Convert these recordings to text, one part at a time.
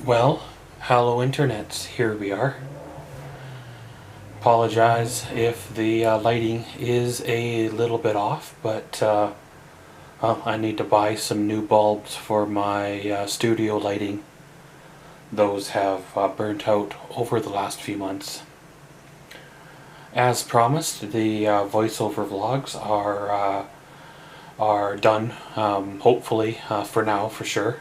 Well, hello internets, here we are. Apologize if the lighting is a little bit off, but I need to buy some new bulbs for my studio lighting. Those have burnt out over the last few months. As promised, the voiceover vlogs are done, hopefully, for now, for sure.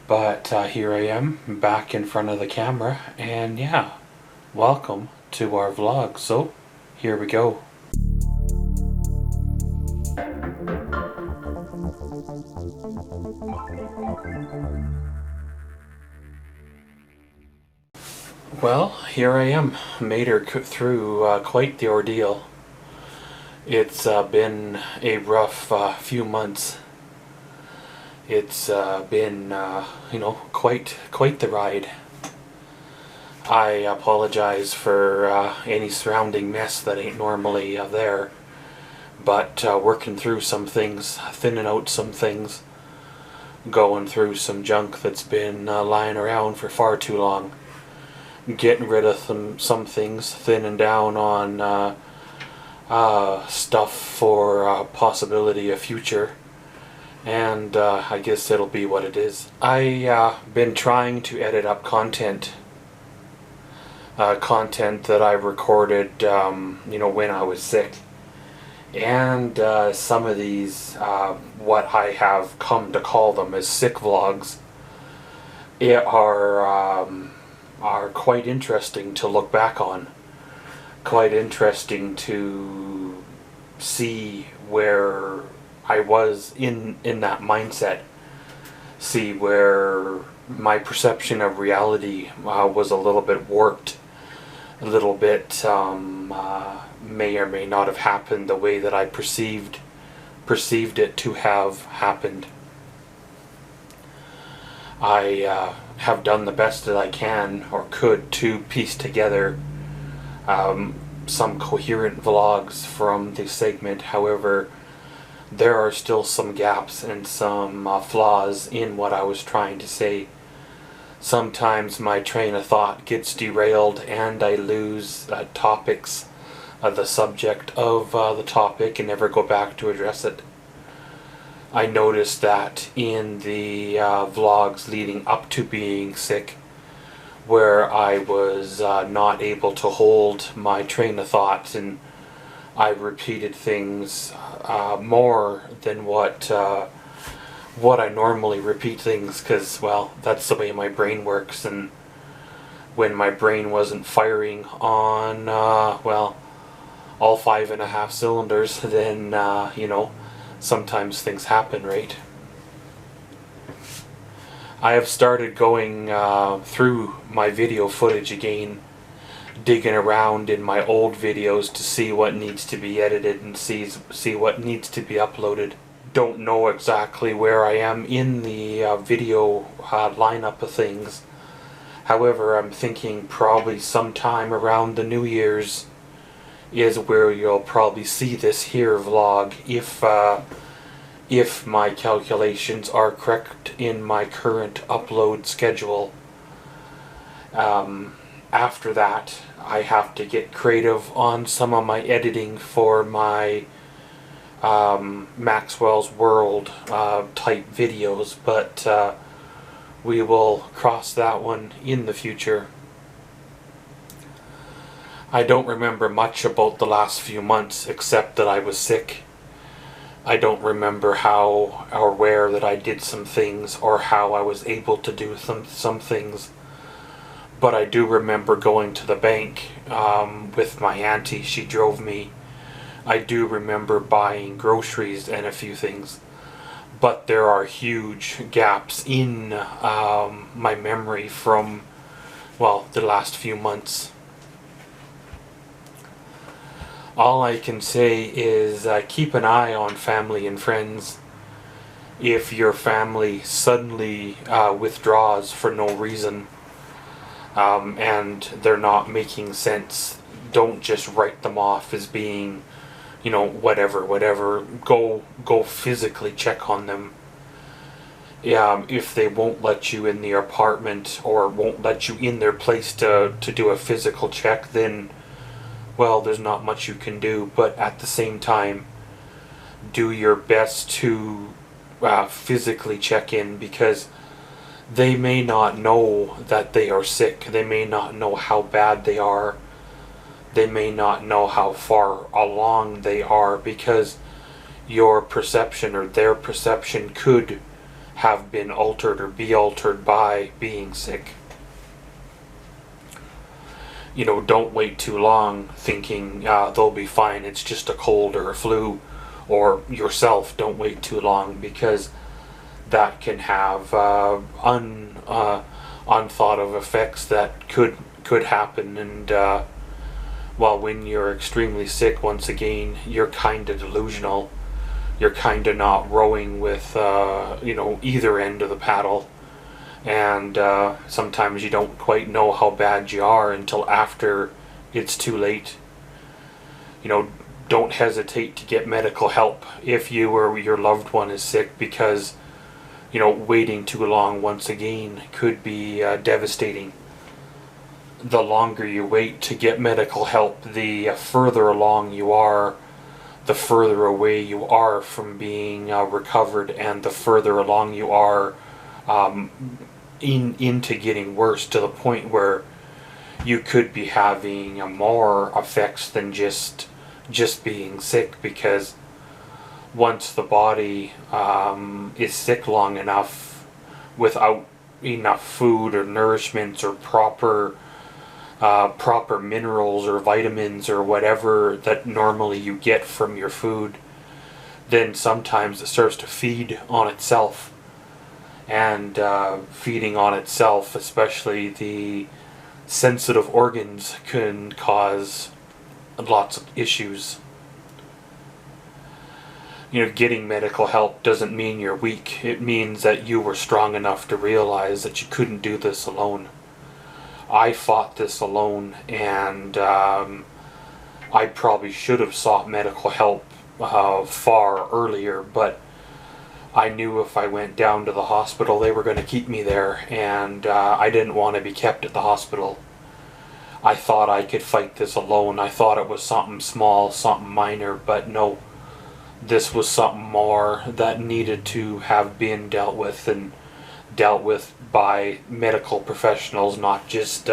But here I am, back in front of the camera, and yeah, welcome to our vlog. So, here we go. Well, here I am, made her through quite the ordeal. It's been a rough few months. It's been, quite the ride. I apologize for any surrounding mess that ain't normally there, but working through some things, thinning out some things, going through some junk that's been lying around for far too long, getting rid of some things, thinning down on stuff for possibility of future. And I guess it'll be what it is. I been trying to edit up content that I recorded, when I was sick. And some of these, what I have come to call them as sick vlogs, are quite interesting to look back on. Quite interesting to see where I was in that mindset. See where my perception of reality was a little bit warped. A little bit may or may not have happened the way that I perceived it to have happened. I have done the best that I can or could to piece together some coherent vlogs from the segment. However, there are still some gaps and some flaws in what I was trying to say. Sometimes my train of thought gets derailed and I lose topics, the subject of the topic, and never go back to address it. I noticed that in the vlogs leading up to being sick, where I was not able to hold my train of thoughts, and I repeated things more than what I normally repeat things, because, well, that's the way my brain works. And when my brain wasn't firing on all 5.5 cylinders, then sometimes things happen, right? I have started going through my video footage again, digging around in my old videos to see what needs to be edited and see what needs to be uploaded. Don't know exactly where I am in the video lineup of things. However, I'm thinking probably sometime around the New Year's is where you'll probably see this here vlog, if my calculations are correct in my current upload schedule. After that, I have to get creative on some of my editing for my Maxwell's World type videos, but we will cross that one in the future. I don't remember much about the last few months except that I was sick. I don't remember how or where that I did some things or how I was able to do some things. But I do remember going to the bank with my auntie. She drove me. I do remember buying groceries and a few things. But there are huge gaps in my memory from, the last few months. All I can say is keep an eye on family and friends. If your family suddenly withdraws for no reason, and they're not making sense, don't just write them off as being, whatever. Go physically check on them. if they won't let you in the apartment or won't let you in their place to do a physical check, then, well, there's not much you can do. But at the same time, do your best to physically check in, because they may not know that they are sick. They may not know how bad they are. They may not know how far along they are, because your perception or their perception could have been altered or be altered by being sick. Don't wait too long thinking they'll be fine, it's just a cold or a flu. Or yourself, don't wait too long, because that can have unthought of effects that could happen. And when you're extremely sick, once again, you're kind of delusional. You're kind of not rowing with either end of the paddle, and sometimes you don't quite know how bad you are until after it's too late. Don't hesitate to get medical help if you or your loved one is sick, because waiting too long, once again, could be devastating. The longer you wait to get medical help, the further along you are, the further away you are from being recovered, and the further along you are into getting worse, to the point where you could be having more effects than just being sick. Because once the body is sick long enough without enough food or nourishment or proper minerals or vitamins or whatever that normally you get from your food, then sometimes it starts to feed on itself. And feeding on itself, especially the sensitive organs, can cause lots of issues. Getting medical help doesn't mean you're weak. It means that you were strong enough to realize that you couldn't do this alone. I fought this alone, and I probably should have sought medical help far earlier, but I knew if I went down to the hospital, they were going to keep me there, and I didn't want to be kept at the hospital. I thought I could fight this alone. I thought it was something small, something minor, but no. This was something more that needed to have been dealt with, and dealt with by medical professionals, not just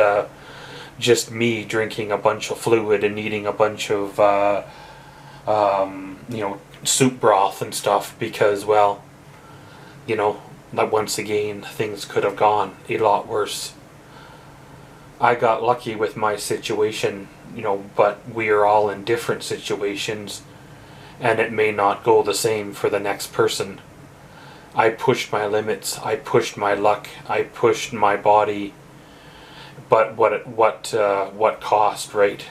me drinking a bunch of fluid and eating a bunch of soup broth and stuff, because, like, once again, things could have gone a lot worse. I got lucky with my situation, but we are all in different situations, and it may not go the same for the next person. I pushed my limits, I pushed my luck, I pushed my body, but what cost, right?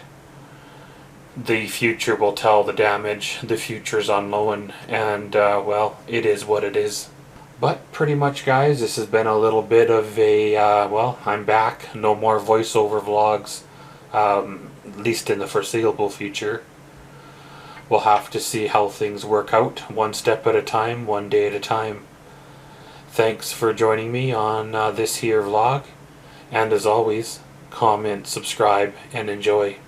The future will tell the damage. The future's unknown, and it is what it is. But pretty much, guys, this has been a little bit of a, I'm back. No more voiceover vlogs, at least in the foreseeable future. We'll have to see how things work out, one step at a time, one day at a time. Thanks for joining me on this here vlog, and as always, comment, subscribe, and enjoy.